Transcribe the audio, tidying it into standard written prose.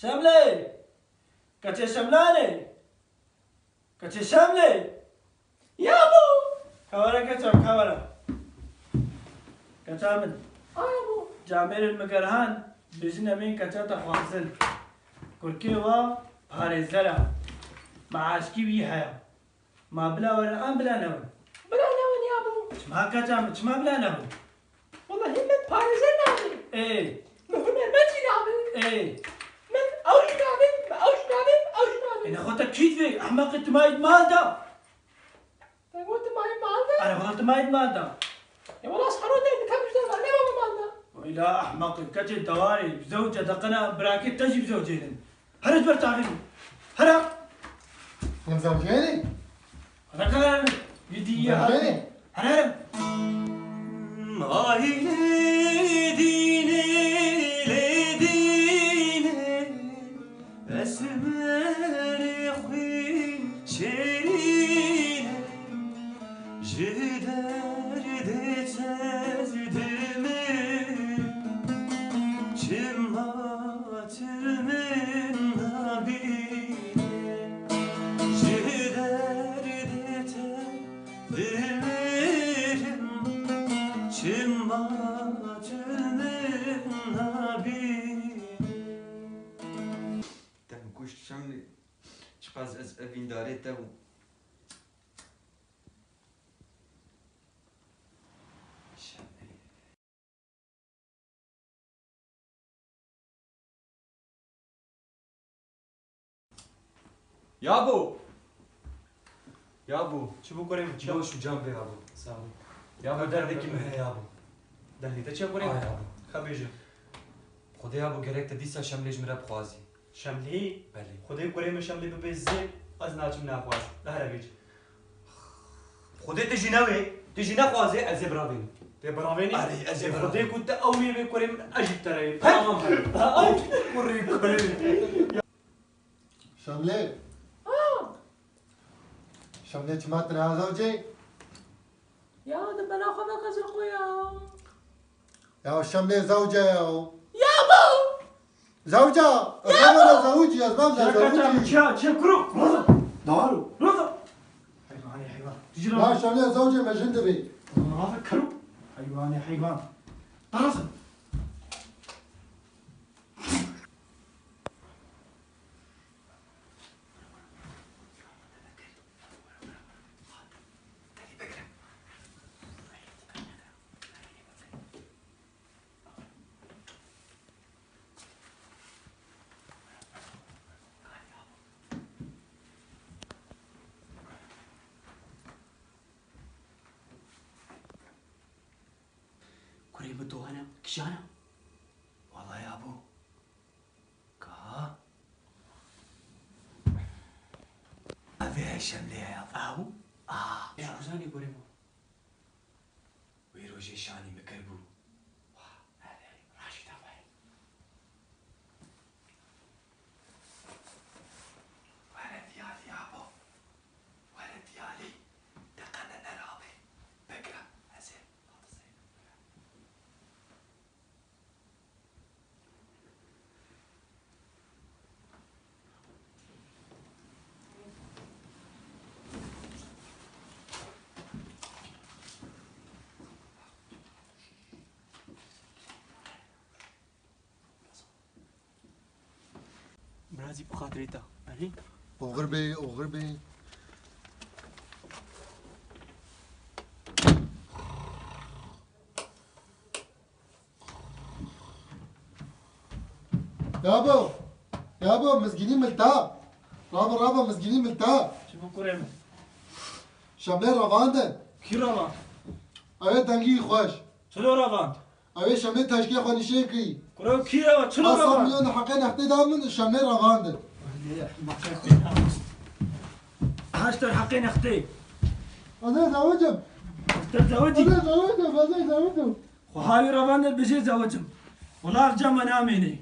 شمله كتي شملاني كتي شمله يا ابو كورا كتم كورا كتامن ابو جامير المقرهان بجنا مين كتاتا خوانزل كركيوا باريزلا معاشكي بيها ما بلا ولا ام بلا نون بلا نون يا ابو ما كتام ما بلا نون والله همت باريزل نابل ايه من هنا مجي نابل ايه من اوش نابل اوش نابل اوش نابل انا خوتك كيفي احمق انت ما مالدا تقول ما هي مالدا انا قلت ما مالدا يا والله اصحروني انك مش دافع ليه ما مالدا وإلى أحمق كتل دواري زوجة دقنا براكت تجي بزوجين هرد برتاغين هرا من زوجيني؟ هرا كان يدي زوجيني؟ هرا ماهي لديني أسمر خوين شيرين جدار دتاز دمر جمعت من نبيل جدار دتاز دمر جمعت من نبيل تنكوش شملي شقاز از ابين داريته يابو يابو شو بكرة شو شو جنبي يابو سامي يابو دردك معي يابو دهني تشي بكرة يابو خبيجة خدي يابو قريت تديسا شمليج مرا بخوازي شملي بلي خدي بكرة من شملي ببيزي أزناج من أخواز لا هربيج خدي تجي ناوي تجي نخوازي ازبرافين تبرافيني علي أزبرافين. خدي كنت أوي بكرة من أجيب ترى شملة شملة سمعت يا زوجي؟ يا دب انا اخذ غزل خويا يا شملة زوجة يا ابو زوجة أنا زوجي أسباب شكرا زوجي شكرا رضا دارو رضا حيوان يا حيوان تجي لا شملة زوجي مجندبي ما فكروا حيوان يا حيوان طرزن كوري بدو انا كشانا والله يا ابو كا ابي شملي يا ابو شو زاني قريبا ويروجي شاني مكربو راشد ابو ولد يالي يا ابو ولد يالي دقنا نرابي بقرا هزين برازي بخاطريتا علي وغربي وغربي يابا يابا مسكينين ملتا رابا مسكينين ملتا شو بكرة شملة رافاندن كي رافان اوه تنگی خوش شلو رافان اوه شملة تشکیه خونیشه کی كرو كي رافان شلو اصلا رافان میلیون حقه نحتی دامن شملة رافاندن هاشتر حقين اختي انا زوجم تتزوجي انا زوجم وهاي رافان بيجي زوجهم ولا ارجع مناميني